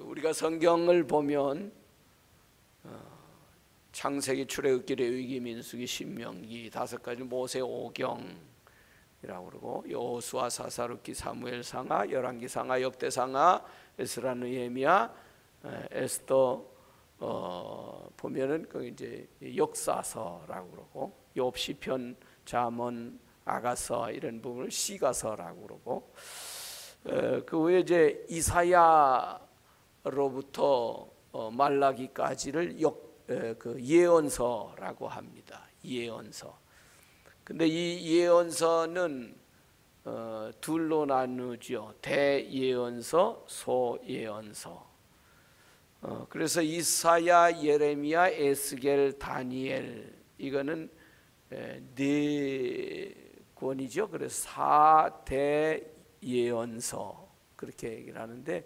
우리가 성경을 보면 창세기, 출애굽기, 레위기, 민수기, 신명기 5가지 모세 오경이라고 그러고 여호수아, 사사롭기, 사무엘상하, 열왕기상하, 역대상하, 에스라, 느헤미야, 에스더 보면은 그 이제 역사서라고 그러고 욥, 시편, 잠언, 아가서 이런 부분을 시가서라고 그러고 그 외에 이제 이사야로부터 말라기까지를 그 예언서라고 합니다. 예언서. 근데 이 예언서는 둘로 나누죠. 대예언서, 소예언서. 그래서 이사야, 예레미야, 에스겔, 다니엘 이거는 네 권이죠. 그래서 4대 예언서 그렇게 얘기를 하는데,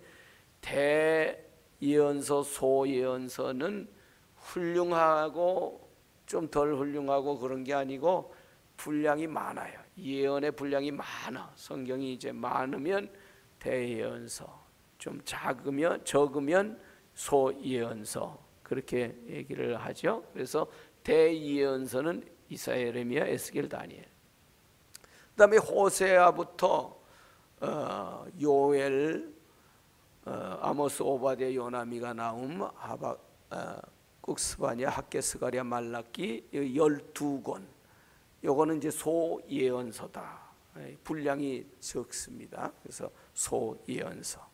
대예언서, 소예언서는 훌륭하고 좀 덜 훌륭하고 그런 게 아니고 분량이 많아요. 예언의 분량이 많아. 성경이 이제 많으면 대예언서, 좀 적으면 소예언서 그렇게 얘기를 하죠. 그래서 대예언서는 이사야, 예레미야, 에스겔, 다니엘. 그다음에 호세아부터 요엘, 아모스, 오바댜, 요나, 미가, 나훔, 하박국, 스바냐, 학개, 스가랴, 말라기 12권. 요거는 이제 소예언서다. 분량이 적습니다. 그래서 소예언서.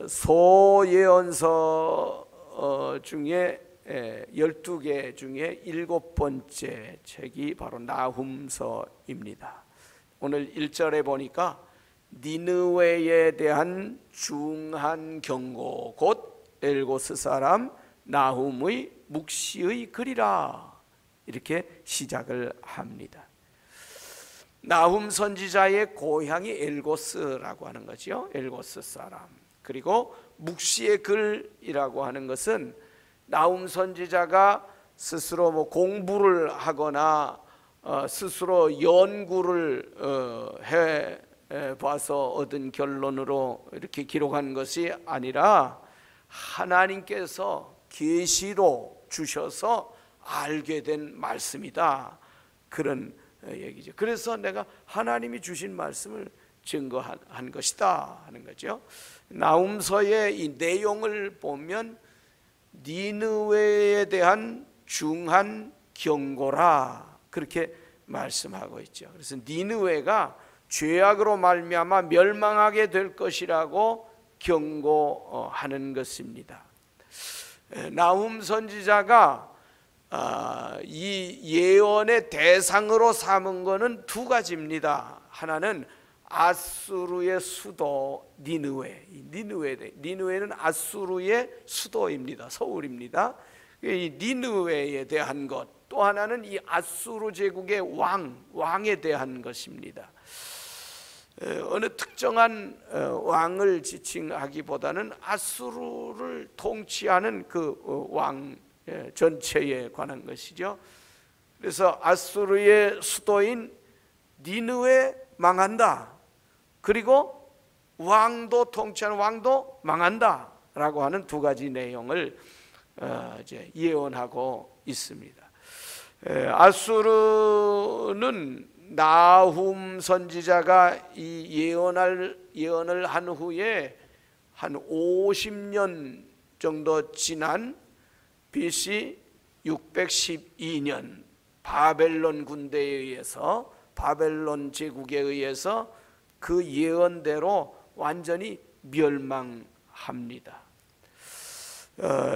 소예언서 중에 12개 중에 7번째 책이 바로 나훔서입니다. 오늘 1절에 보니까 니느웨에 대한 중한 경고, 곧 엘고스 사람 나훔의 묵시의 글이라, 이렇게 시작을 합니다. 나훔 선지자의 고향이 엘고스라고 하는 거죠. 엘고스 사람. 그리고 묵시의 글이라고 하는 것은 나훔 선지자가 스스로 공부를 하거나 스스로 연구를 해봐서 얻은 결론으로 이렇게 기록한 것이 아니라 하나님께서 계시로 주셔서 알게 된 말씀이다, 그런 얘기죠. 그래서 내가 하나님이 주신 말씀을 증거한 것이다 하는 거죠. 나훔서의 이 내용을 보면 니느웨에 대한 중한 경고라, 그렇게 말씀하고 있죠. 그래서 니느웨가 죄악으로 말미암아 멸망하게 될 것이라고 경고하는 것입니다. 나훔 선지자가 이 예언의 대상으로 삼은 것은 두 가지입니다. 하나는 아수르의 수도 니느웨. 니느웨는 아수르의 수도입니다. 서울입니다. 이 니느웨에 대한 것, 또 하나는 이 아수르 제국의 왕에 대한 것입니다. 어느 특정한 왕을 지칭하기보다는 아수르를 통치하는 그 왕 전체에 관한 것이죠. 그래서 아수르의 수도인 니느웨 망한다. 그리고 왕도, 통치하는 왕도 망한다라고 하는 두 가지 내용을 이제 예언하고 있습니다. 아수르는 나훔 선지자가 이 예언을 한 후에 한 50년 정도 지난 BC 612년 바벨론 군대에 의해서, 바벨론 제국에 의해서 그 예언대로 완전히 멸망합니다.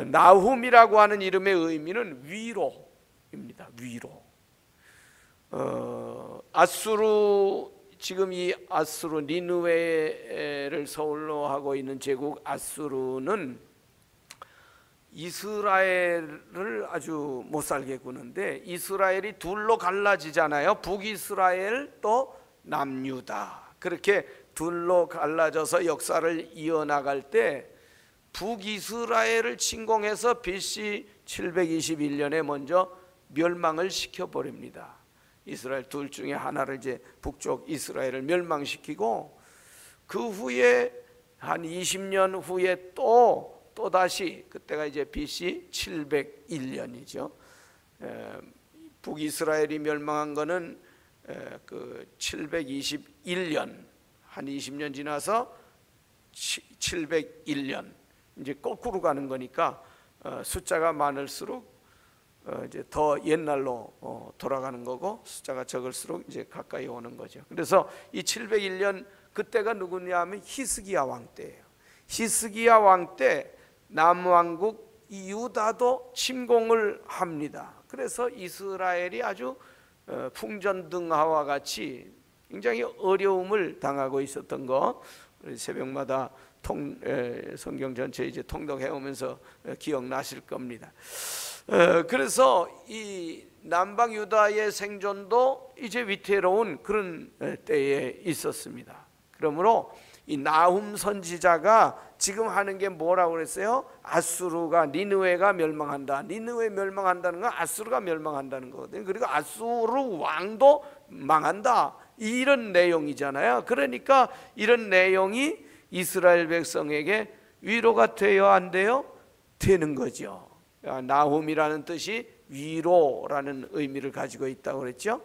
나훔이라고 하는 이름의 의미는 위로입니다. 위로. 아수르, 지금 이 아수르 니느웨를 서울로 하고 있는 제국 아수르는 이스라엘을 아주 못살게 구는데, 이스라엘이 둘로 갈라지잖아요. 북이스라엘 또 남유다. 그렇게 둘로 갈라져서 역사를 이어나갈 때 북이스라엘을 침공해서 BC 721년에 먼저 멸망을 시켜버립니다. 이스라엘 둘 중에 하나를, 이제 북쪽 이스라엘을 멸망시키고, 그 후에 한 20년 후에 또다시 그때가 이제 BC 701년이죠. 북이스라엘이 멸망한 거는 그 721년, 한 20년 지나서 701년, 이제 거꾸로 가는 거니까 숫자가 많을수록 이제 더 옛날로 돌아가는 거고, 숫자가 적을수록 이제 가까이 오는 거죠. 그래서 이 701년 그때가 누구냐면 히스기야 왕 때예요. 히스기야 왕 때 남왕국 유다도 침공을 합니다. 그래서 이스라엘이 아주 풍전등화와 같이 굉장히 어려움을 당하고 있었던 거, 새벽마다 성경 전체 이제 통독해 오면서 기억나실 겁니다. 그래서 이 남방 유다의 생존도 이제 위태로운 그런 때에 있었습니다. 그러므로 이 나훔 선지자가 지금 하는 게 뭐라고 그랬어요? 아수르가, 니느웨가 멸망한다. 니느웨 멸망한다는 건 아수르가 멸망한다는 거거든요. 그리고 아수르 왕도 망한다, 이런 내용이잖아요. 그러니까 이런 내용이 이스라엘 백성에게 위로가 돼요, 안 돼요? 되는 거죠. 나훔이라는 뜻이 위로라는 의미를 가지고 있다고 그랬죠.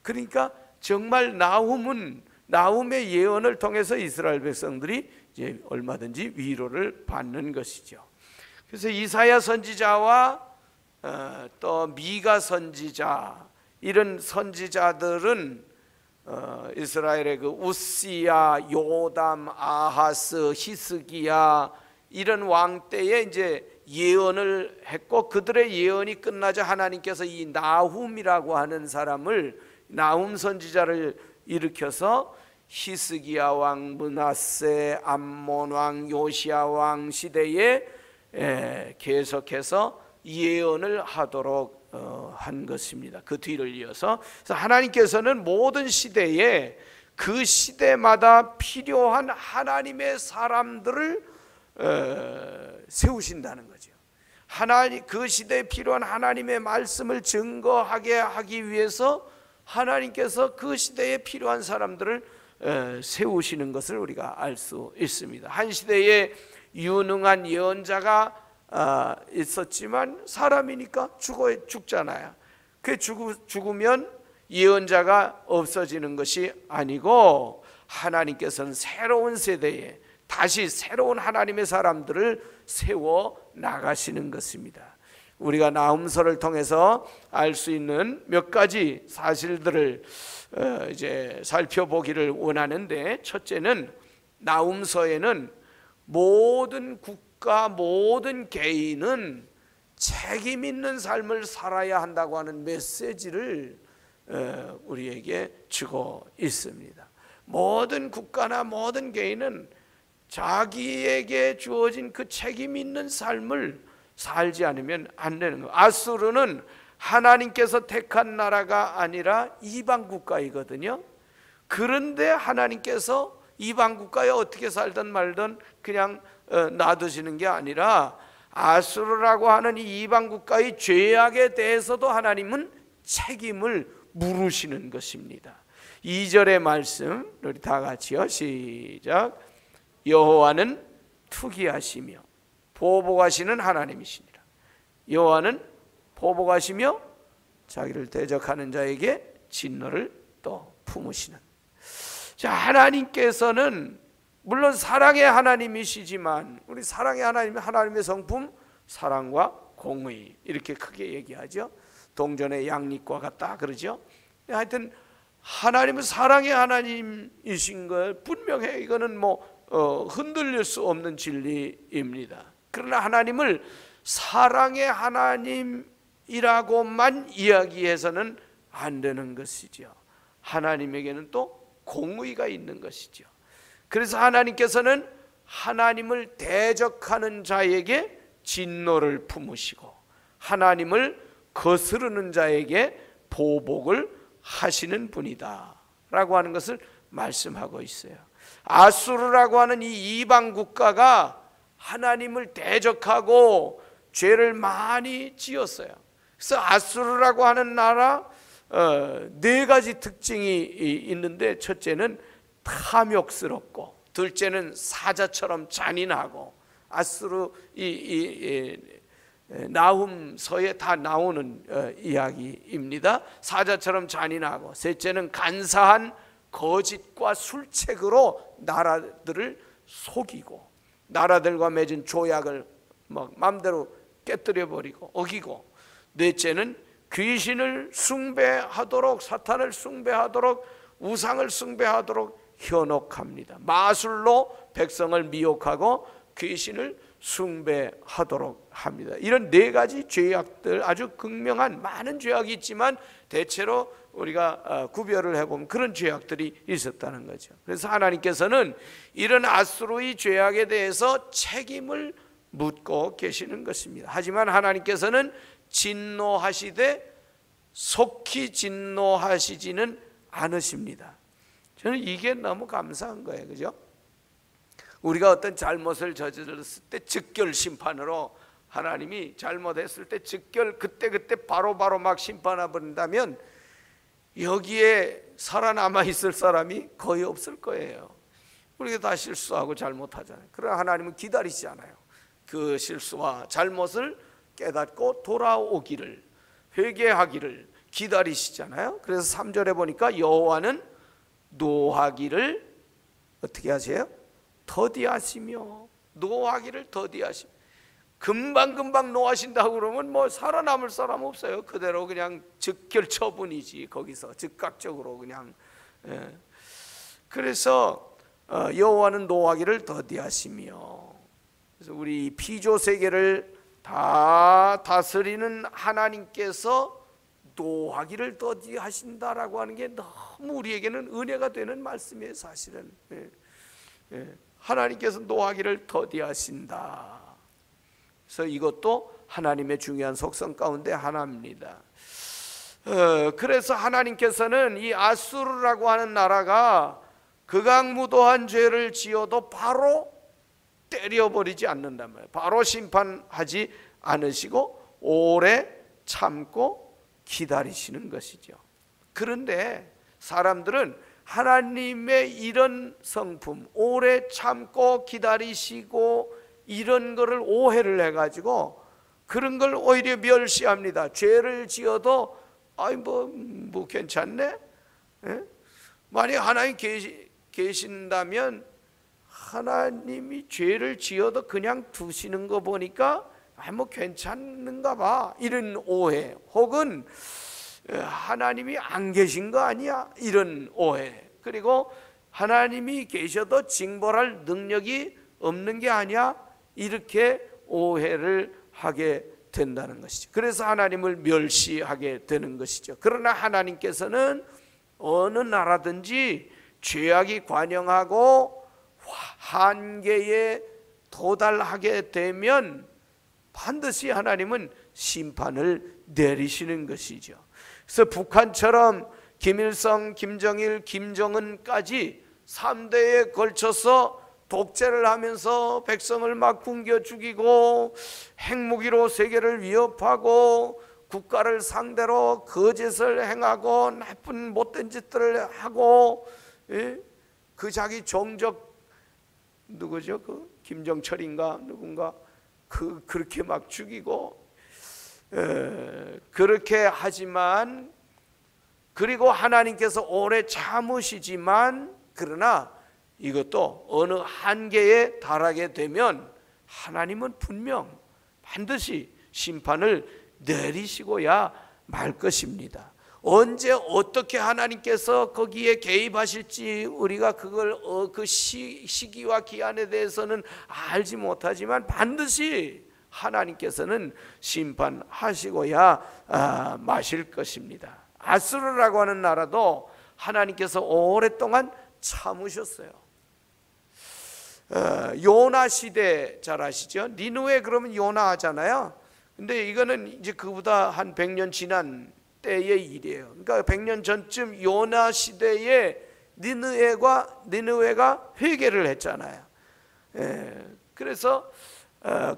그러니까 정말 나훔의 예언을 통해서 이스라엘 백성들이 이제 얼마든지 위로를 받는 것이죠. 그래서 이사야 선지자와 또 미가 선지자, 이런 선지자들은 이스라엘의 그 우시야, 요담, 아하스, 히스기야, 이런 왕 때에 이제 예언을 했고, 그들의 예언이 끝나자 하나님께서 이 나훔이라고 하는 사람을, 나훔 선지자를 일으켜서 히스기야 왕, 므낫세, 암몬 왕, 요시야 왕 시대에 계속해서 예언을 하도록 한 것입니다. 그 뒤를 이어서. 그래서 하나님께서는 모든 시대에 그 시대마다 필요한 하나님의 사람들을 세우신다는 거죠. 그 시대에 필요한 하나님의 말씀을 증거하게 하기 위해서 하나님께서 그 시대에 필요한 사람들을 세우시는 것을 우리가 알 수 있습니다. 한 시대에 유능한 예언자가 있었지만 사람이니까 죽잖아요. 그 죽으면 예언자가 없어지는 것이 아니고, 하나님께서는 새로운 세대에 다시 새로운 하나님의 사람들을 세워 나가시는 것입니다. 우리가 나훔서를 통해서 알 수 있는 몇 가지 사실들을 이제 살펴보기를 원하는데, 첫째는 나훔서에는 모든 국가, 모든 개인은 책임 있는 삶을 살아야 한다고 하는 메시지를 우리에게 주고 있습니다. 모든 국가나 모든 개인은 자기에게 주어진 그 책임 있는 삶을 살지 않으면 안 되는 거예요. 아수르는 하나님께서 택한 나라가 아니라 이방 국가이거든요. 그런데 하나님께서 이방 국가에 어떻게 살든 말든 그냥 놔두시는 게 아니라, 아수르라고 하는 이 이방 국가의 죄악에 대해서도 하나님은 책임을 물으시는 것입니다. 2절의 말씀 우리 다 같이요, 시작. 여호와는 투기하시며 보복하시는 하나님이시니라. 여호와는 보복하시며 자기를 대적하는 자에게 진노를 또 품으시는. 자, 하나님께서는 물론 사랑의 하나님이시지만, 우리 사랑의 하나님, 하나님의 성품 사랑과 공의, 이렇게 크게 얘기하죠. 동전의 양립과 같다 그러죠. 하여튼 하나님은 사랑의 하나님이신 걸 분명해. 이거는 흔들릴 수 없는 진리입니다. 그러나 하나님을 사랑의 하나님이라고만 이야기해서는 안 되는 것이죠. 하나님에게는 또 공의가 있는 것이죠. 그래서 하나님께서는 하나님을 대적하는 자에게 진노를 품으시고, 하나님을 거스르는 자에게 보복을 하시는 분이다 라고 하는 것을 말씀하고 있어요. 아수르라고 하는 이 이방 국가가 하나님을 대적하고 죄를 많이 지었어요. 그래서 아수르라고 하는 나라 네 가지 특징이 있는데, 첫째는 탐욕스럽고, 둘째는 사자처럼 잔인하고, 아수르 나훔서에 다 나오는 이야기입니다. 사자처럼 잔인하고, 셋째는 간사한 거짓과 술책으로 나라들을 속이고, 나라들과 맺은 조약을 막 마음대로 깨뜨려 버리고 어기고, 넷째는 귀신을 숭배하도록, 사탄을 숭배하도록, 우상을 숭배하도록 현혹합니다. 마술로 백성을 미혹하고 귀신을 숭배하도록 합니다. 이런 네 가지 죄악들, 아주 극명한 많은 죄악이 있지만 대체로 우리가 구별을 해보면 그런 죄악들이 있었다는 거죠. 그래서 하나님께서는 이런 아수르의 죄악에 대해서 책임을 묻고 계시는 것입니다. 하지만 하나님께서는 진노하시되 속히 진노하시지는 않으십니다. 저는 이게 너무 감사한 거예요. 그죠? 우리가 어떤 잘못을 저질렀을 때 즉결 심판으로, 하나님이 잘못했을 때 즉결 그때 바로 막 심판해 버린다면 여기에 살아남아 있을 사람이 거의 없을 거예요. 우리가 다 실수하고 잘못하잖아요. 그러나 하나님은 기다리시잖아요. 그 실수와 잘못을 깨닫고 돌아오기를, 회개하기를 기다리시잖아요. 그래서 3절에 보니까 여호와는 노하기를 어떻게 하세요? 더디하시며, 노하기를 더디하시며. 금방 노하신다고 그러면 뭐 살아남을 사람 없어요. 그대로 그냥 즉결 처분이지, 거기서 즉각적으로 그냥. 그래서 여호와는 노하기를 더디하시며, 그래서 우리 피조 세계를 다 다스리는 하나님께서 노하기를 더디하신다라고 하는 게 너무 우리에게는 은혜가 되는 말씀이에요. 사실은 하나님께서 노하기를 더디하신다. 그래서 이것도 하나님의 중요한 속성 가운데 하나입니다. 그래서 하나님께서는 이 아수르라고 하는 나라가 극악무도한 죄를 지어도 바로 때려버리지 않는단 말이에요. 바로 심판하지 않으시고 오래 참고 기다리시는 것이죠. 그런데 사람들은 하나님의 이런 성품, 오래 참고 기다리시고 이런 거를 오해를 해가지고 그런 걸 오히려 멸시합니다. 죄를 지어도 뭐 괜찮네? 만약 하나님 계신다면 하나님이 죄를 지어도 그냥 두시는 거 보니까 뭐 괜찮은가 봐, 이런 오해, 혹은 하나님이 안 계신 거 아니야, 이런 오해, 그리고 하나님이 계셔도 징벌할 능력이 없는 게 아니야, 이렇게 오해를 하게 된다는 것이죠. 그래서 하나님을 멸시하게 되는 것이죠. 그러나 하나님께서는 어느 나라든지 죄악이 관영하고 한계에 도달하게 되면 반드시 하나님은 심판을 내리시는 것이죠. 그래서 북한처럼 김일성, 김정일, 김정은까지 3대에 걸쳐서 독재를 하면서 백성을 막 굶겨 죽이고 핵무기로 세계를 위협하고 국가를 상대로 거짓을 행하고 나쁜 못된 짓들을 하고, 그 자기 종족 누구죠? 그 김정철인가 누군가 그렇게 막 죽이고 그렇게 하지만, 그리고 하나님께서 오래 참으시지만, 그러나 이것도 어느 한계에 달하게 되면 하나님은 분명 반드시 심판을 내리시고야 말 것입니다. 언제 어떻게 하나님께서 거기에 개입하실지 우리가 그걸 그 시기와 기한에 대해서는 알지 못하지만 반드시 하나님께서는 심판하시고야 마실 것입니다. 아수르라고 하는 나라도 하나님께서 오랫동안 참으셨어요. 요나 시대 잘 아시죠? 니느웨 그러면 요나 하잖아요. 근데 이거는 이제 그보다 한 100년 지난 때의 일이에요. 그러니까 100년 전쯤 요나 시대에 니느웨가 회개를 했잖아요. 그래서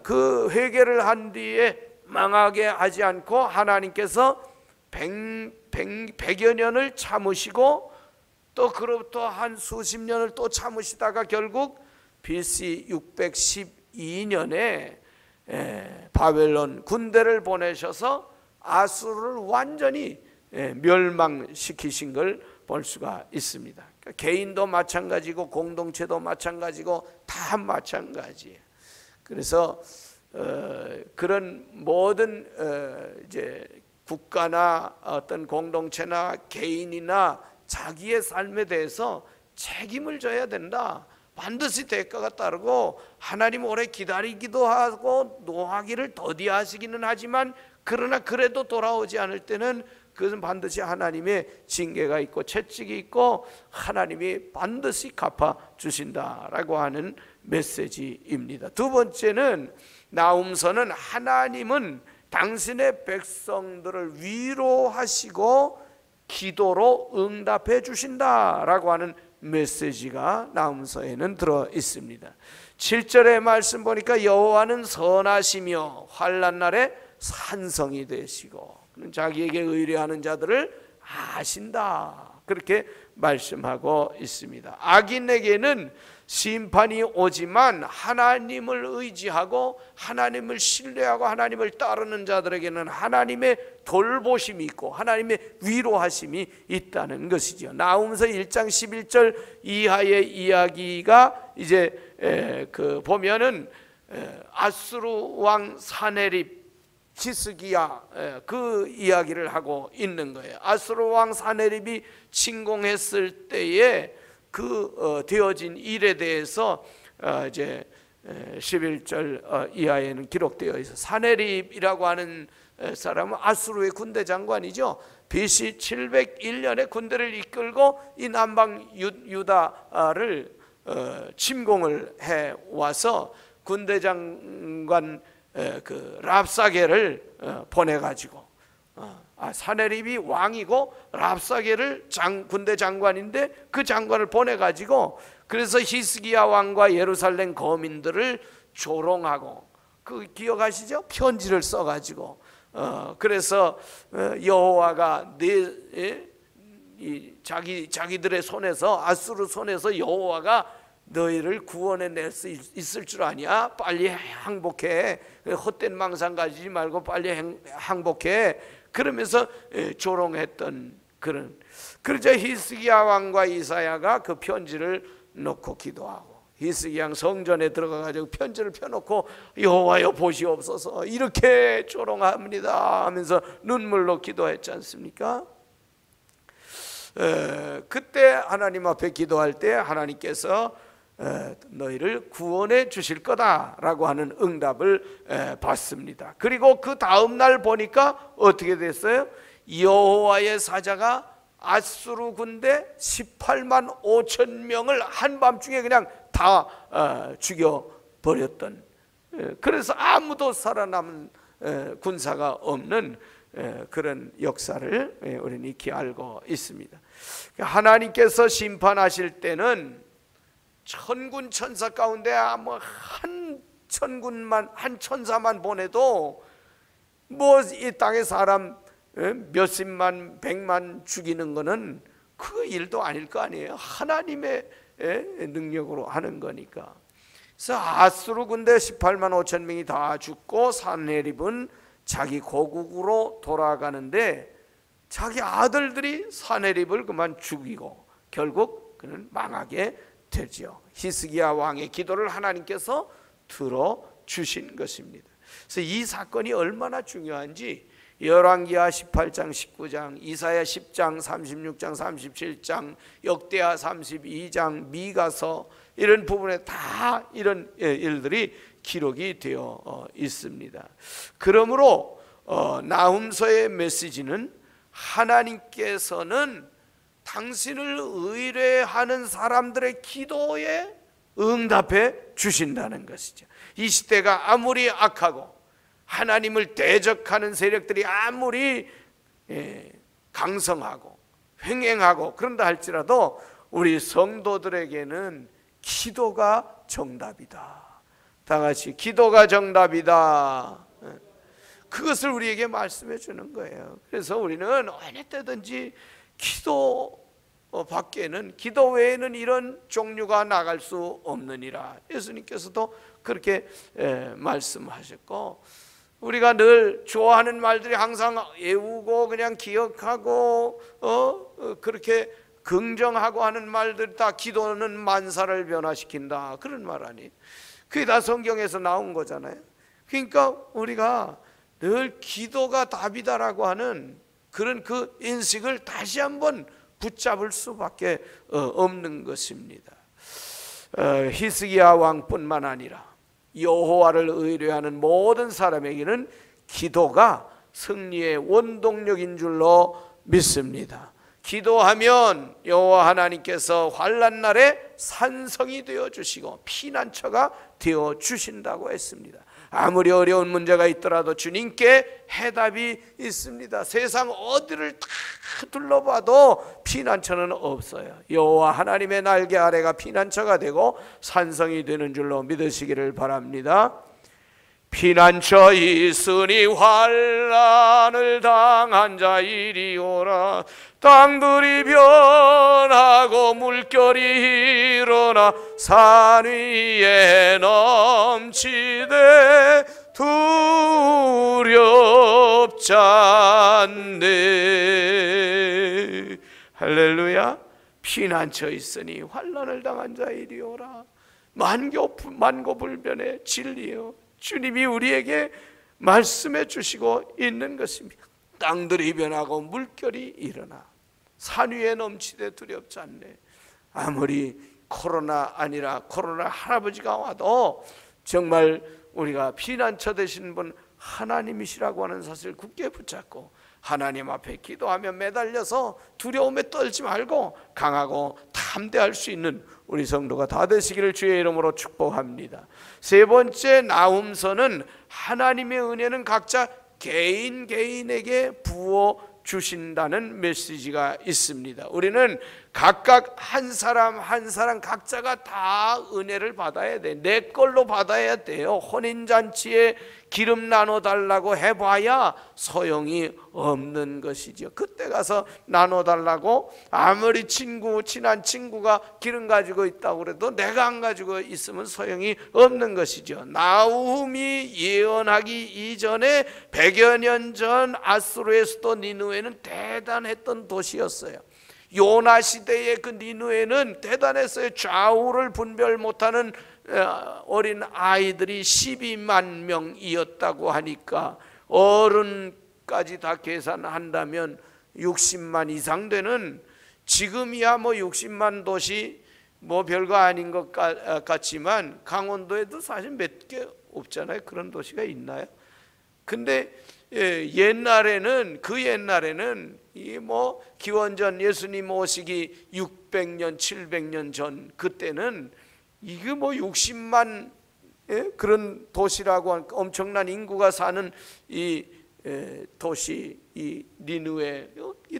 그 회개를 한 뒤에 망하게 하지 않고 하나님께서 100여 년을 참으시고 또 그로부터 한 수십 년을 또 참으시다가 결국 BC 612년에 바벨론 군대를 보내셔서 아수르를 완전히 멸망시키신 걸 볼 수가 있습니다. 그러니까 개인도 마찬가지고 공동체도 마찬가지고 다 마찬가지예요. 그래서 그런 모든 이제 국가나 어떤 공동체나 개인이나 자기의 삶에 대해서 책임을 져야 된다. 반드시 대가가 따르고 하나님 오래 기다리기도 하고 노하기를 더디하시기는 하지만 그러나 그래도 돌아오지 않을 때는 그것은 반드시 하나님의 징계가 있고 채찍이 있고 하나님이 반드시 갚아주신다라고 하는 메시지입니다. 두 번째는 나훔서는 하나님은 당신의 백성들을 위로하시고 기도로 응답해 주신다라고 하는 메시지가 나훔서에는 들어 있습니다. 7절의 말씀 보니까 여호와는 선하시며 환난 날에 산성이 되시고 자기에게 의뢰하는 자들을 아신다, 그렇게 말씀하고 있습니다. 악인에게는 심판이 오지만 하나님을 의지하고 하나님을 신뢰하고 하나님을 따르는 자들에게는 하나님의 돌보심이 있고 하나님의 위로하심이 있다는 것이죠. 나훔서 1장 11절 이하의 이야기가 이제 보면은 아수르 왕 사네립 히스기야 그 이야기를 하고 있는 거예요. 아수르 왕 사네립이 침공했을 때에 그 되어진 일에 대해서 이제 11절 이하에는 기록되어 있어. 사네립이라고 하는 사람은 아수르의 군대 장관이죠. BC 701년에 군대를 이끌고 이 남방 유다를 침공을 해 와서 군대 장관 그 랍사게를 보내가지고 사네립이 왕이고 랍사게를 군대 장관인데 그 장관을 보내가지고 그래서 히스기야 왕과 예루살렘 거민들을 조롱하고, 그 기억하시죠? 편지를 써가지고 그래서 여호와가 자기들의 손에서 아수르 손에서 여호와가 너희를 구원해 낼 수 있을 줄 아냐? 빨리 항복해. 헛된 망상 가지지 말고 빨리 항복해. 그러면서 조롱했던 그런. 그러자 히스기야 왕과 이사야가 그 편지를 놓고 기도하고, 히스기야 왕 성전에 들어가 가지고 편지를 펴놓고 여호와여 보시옵소서 이렇게 조롱합니다 하면서 눈물로 기도했지 않습니까? 그때 하나님 앞에 기도할 때 하나님께서 너희를 구원해 주실 거다라고 하는 응답을 받습니다. 그리고 그 다음 날 보니까 어떻게 됐어요? 여호와의 사자가 아수르 군대 18만 5천 명을 한밤중에 그냥 다 죽여버렸던, 그래서 아무도 살아남은 군사가 없는 그런 역사를 우리는 익히 알고 있습니다. 하나님께서 심판하실 때는 천군 천사 가운데 한 천군만, 한 천사만 보내도 뭐 이 땅의 사람 몇십만 백만 죽이는 거는 그 일도 아닐 거 아니에요. 하나님의 능력으로 하는 거니까. 그래서 아수르 군대 18만 5천 명이 다 죽고 사네립은 자기 고국으로 돌아가는데 자기 아들들이 사네립을 그만 죽이고 결국 그는 망하게 되죠. 히스기야 왕의 기도를 하나님께서 들어주신 것입니다. 그래서 이 사건이 얼마나 중요한지 열왕기하 18장 19장, 이사야 10장 36장 37장, 역대하 32장, 미가서 이런 부분에 다 이런 일들이 기록이 되어 있습니다. 그러므로 나훔서의 메시지는 하나님께서는 당신을 의뢰하는 사람들의 기도에 응답해 주신다는 것이죠. 이 시대가 아무리 악하고 하나님을 대적하는 세력들이 아무리 강성하고 횡행하고 그런다 할지라도 우리 성도들에게는 기도가 정답이다. 다 같이 기도가 정답이다. 그것을 우리에게 말씀해 주는 거예요. 그래서 우리는 어느 때든지 기도 밖에는, 기도 외에는 이런 종류가 나갈 수 없느니라. 예수님께서도 그렇게 말씀하셨고, 우리가 늘 좋아하는 말들이 항상 외우고 그냥 기억하고 그렇게 긍정하고 하는 말들, 다 기도는 만사를 변화시킨다, 그런 말 아니에요? 그게 다 성경에서 나온 거잖아요. 그러니까 우리가 늘 기도가 답이다라고 하는 그런 그 인식을 다시 한번 붙잡을 수밖에 없는 것입니다. 히스기야 왕뿐만 아니라 여호와를 의뢰하는 모든 사람에게는 기도가 승리의 원동력인 줄로 믿습니다. 기도하면 여호와 하나님께서 환난 날에 산성이 되어 주시고 피난처가 되어 주신다고 했습니다. 아무리 어려운 문제가 있더라도 주님께 해답이 있습니다. 세상 어디를 다 둘러봐도 피난처는 없어요. 여호와 하나님의 날개 아래가 피난처가 되고 산성이 되는 줄로 믿으시기를 바랍니다. 피난처 있으니 환난을 당한 자 이리 오라. 땅들이 변하고 물결이 일어나 산 위에 넘치되 두렵지 않네. 할렐루야. 피난처 있으니 환난을 당한 자 이리 오라. 만고불변의 진리요, 주님이 우리에게 말씀해 주시고 있는 것입니다. 땅들이 변하고 물결이 일어나 산 위에 넘치되 두렵지 않네. 아무리 코로나 아니라 코로나 할아버지가 와도 정말 우리가 피난처 되시는 분 하나님이시라고 하는 사실을 굳게 붙잡고 하나님 앞에 기도하며 매달려서 두려움에 떨지 말고 강하고 담대할 수 있는 우리 성도가 다 되시기를 주의 이름으로 축복합니다. 세 번째 나훔서는 하나님의 은혜는 각자 개인에게 부어 주신다는 메시지가 있습니다. 우리는 각각 한 사람 각자가 다 은혜를 받아야 돼. 내 걸로 받아야 돼요. 혼인잔치에 기름 나눠달라고 해봐야 소용이 없는 것이죠. 그때 가서 나눠달라고 아무리 친한 친구가 기름 가지고 있다고 그래도 내가 안 가지고 있으면 소용이 없는 것이죠. 나훔이 예언하기 이전에 100여 년 전 아수르의 수도 니느웨는 대단했던 도시였어요. 요나 시대의 그 니느웨는 대단했어요. 좌우를 분별 못하는 어린 아이들이 12만 명이었다고 하니까 어른까지 다 계산한다면 60만 이상 되는, 지금이야 뭐 60만 도시 뭐 별거 아닌 것 같지만 강원도에도 사실 몇 개 없잖아요. 그런 도시가 있나요? 근데 옛날에는 이 뭐 기원전 예수님 오시기 600년 700년 전 그때는 이게 뭐 60만 그런 도시라고 하는 엄청난 인구가 사는 이 도시, 이 니느웨,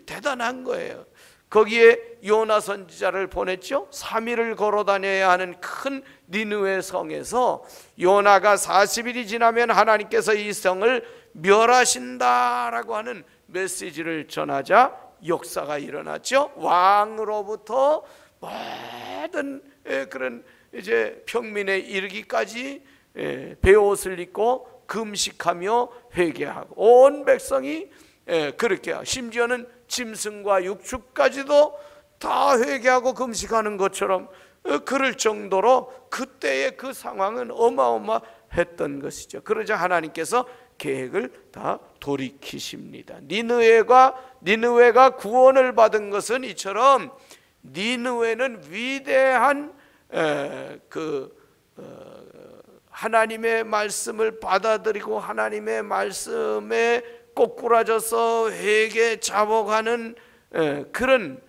대단한 거예요. 거기에 요나 선지자를 보냈죠. 3일을 걸어 다녀야 하는 큰 니느웨 성에서 요나가 40일이 지나면 하나님께서 이 성을 멸하신다라고 하는 메시지를 전하자 역사가 일어났죠. 왕으로부터 모든 그런 이제 평민에 이르기까지 베옷을 입고 금식하며 회개하고 온 백성이 그렇게 하고 심지어는 짐승과 육축까지도 다 회개하고 금식하는 것처럼 그럴 정도로 그때의 그 상황은 어마어마했던 것이죠. 그러자 하나님께서 계획을 다 돌이키십니다. 니느웨가 구원을 받은 것은 이처럼 니느웨는 위대한 하나님의 말씀을 받아들이고 하나님의 말씀에 꼬꾸라져서 회개 자복하는 그런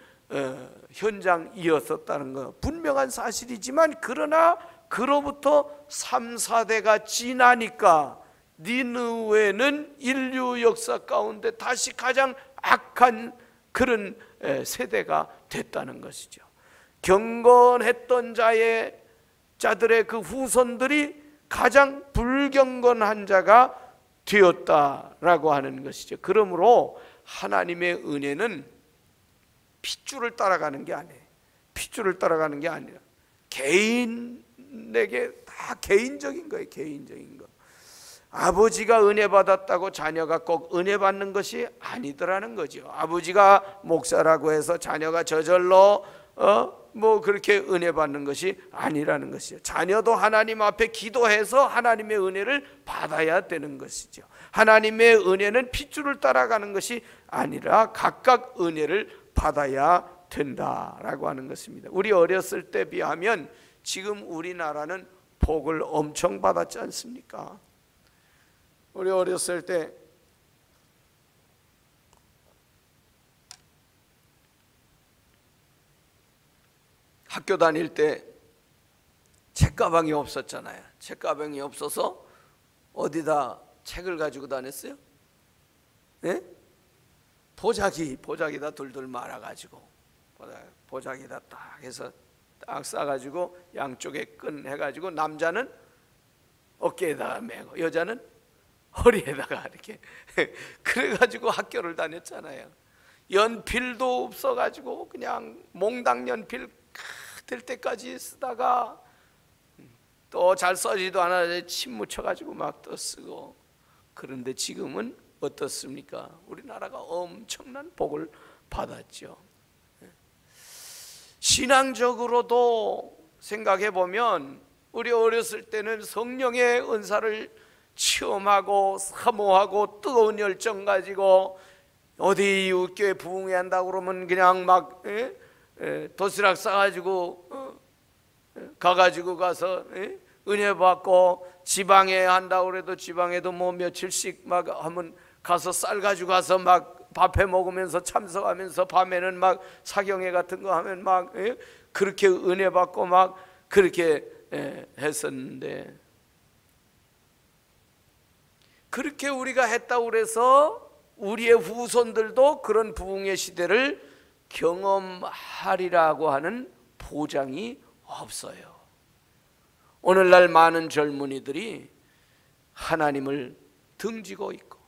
현장이었었다는 것, 분명한 사실이지만 그러나 그로부터 3, 4대가 지나니까 니느웨는 인류 역사 가운데 다시 가장 악한 그런 세대가 됐다는 것이죠. 경건했던 자들의 그 후손들이 가장 불경건한 자가 되었다라고 하는 것이죠. 그러므로 하나님의 은혜는 핏줄을 따라가는 게 아니에요. 핏줄을 따라가는 게 아니라 개인에게 다 개인적인 거예요. 개인적인 거. 아버지가 은혜 받았다고 자녀가 꼭 은혜 받는 것이 아니더라는 거죠. 아버지가 목사라고 해서 자녀가 저절로 뭐 그렇게 은혜 받는 것이 아니라는 것이죠. 자녀도 하나님 앞에 기도해서 하나님의 은혜를 받아야 되는 것이죠. 하나님의 은혜는 핏줄을 따라가는 것이 아니라 각각 은혜를 받아야 된다라고 하는 것입니다. 우리 어렸을 때 비하면 지금 우리나라는 복을 엄청 받았지 않습니까? 우리 어렸을 때 학교 다닐 때 책가방이 없었잖아요. 책가방이 없어서 어디다 책을 가지고 다녔어요? 네? 보자기다 둘둘 말아가지고 보자기다 딱 해서 딱 싸가지고 양쪽에 끈 해가지고 남자는 어깨에다가 메고 여자는 허리에다가 이렇게 그래가지고 학교를 다녔잖아요. 연필도 없어가지고 그냥 몽당 연필 될 때까지 쓰다가 또 잘 써지도 않아 침 묻혀가지고 막 또 쓰고. 그런데 지금은 어떻습니까? 우리나라가 엄청난 복을 받았죠. 신앙적으로도 생각해 보면 우리 어렸을 때는 성령의 은사를 체험하고 사모하고 뜨거운 열정 가지고 어디 이웃교회 부흥회 한다고 그러면 그냥 막 도시락 싸가지고 가가지고 가서 은혜 받고, 지방에 한다고 그래도 지방에도 뭐 며칠씩 막 하면 가서 쌀 가지고 가서 막 밥해 먹으면서 참석하면서 밤에는 막 사경회 같은 거 하면 막 그렇게 은혜 받고 막 그렇게 했었는데, 그렇게 우리가 했다고 그래서 우리의 후손들도 그런 부흥의 시대를 경험하리라고 하는 보장이 없어요. 오늘날 많은 젊은이들이 하나님을 등지고 있고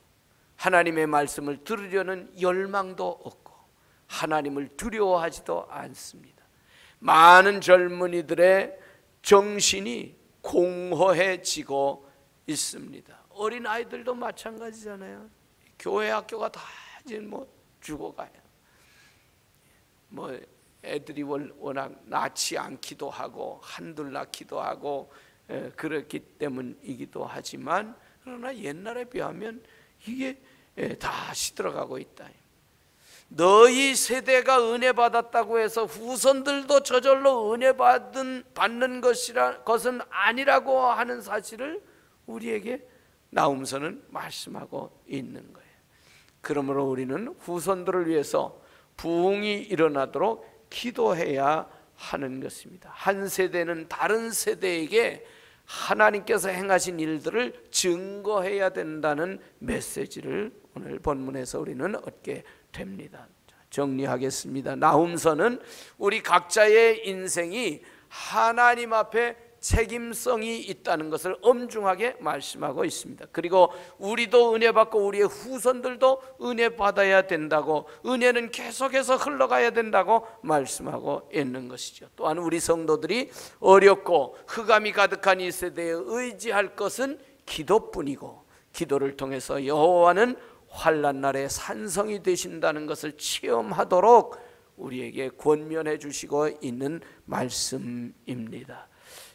하나님의 말씀을 들으려는 열망도 없고 하나님을 두려워하지도 않습니다. 많은 젊은이들의 정신이 공허해지고 있습니다. 어린아이들도 마찬가지잖아요. 교회 학교가 다 이제 뭐 죽어가요. 뭐 애들이 워낙 낳지 않기도 하고 한둘 낳기도 하고 그렇기 때문이기도 하지만, 그러나 옛날에 비하면 이게 다시 들어가고 있다. 너희 세대가 은혜 받았다고 해서 후손들도 저절로 은혜 받는 것은 아니라고 하는 사실을 우리에게 나움서는 말씀하고 있는 거예요. 그러므로 우리는 후손들을 위해서 부흥이 일어나도록 기도해야 하는 것입니다. 한 세대는 다른 세대에게 하나님께서 행하신 일들을 증거해야 된다는 메시지를 오늘 본문에서 우리는 얻게 됩니다. 정리하겠습니다. 나훔서는 우리 각자의 인생이 하나님 앞에 책임성이 있다는 것을 엄중하게 말씀하고 있습니다. 그리고 우리도 은혜 받고 우리의 후손들도 은혜 받아야 된다고, 은혜는 계속해서 흘러가야 된다고 말씀하고 있는 것이죠. 또한 우리 성도들이 어렵고 흑암이 가득한 이 세대에 의지할 것은 기도뿐이고, 기도를 통해서 여호와는 환난 날에 산성이 되신다는 것을 체험하도록 우리에게 권면해 주시고 있는 말씀입니다.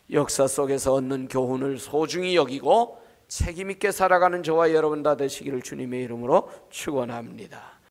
역사 속에서 얻는 교훈을 소중히 여기고 책임 있게 살아가는 저와 여러분 다 되시기를 주님의 이름으로 축원합니다.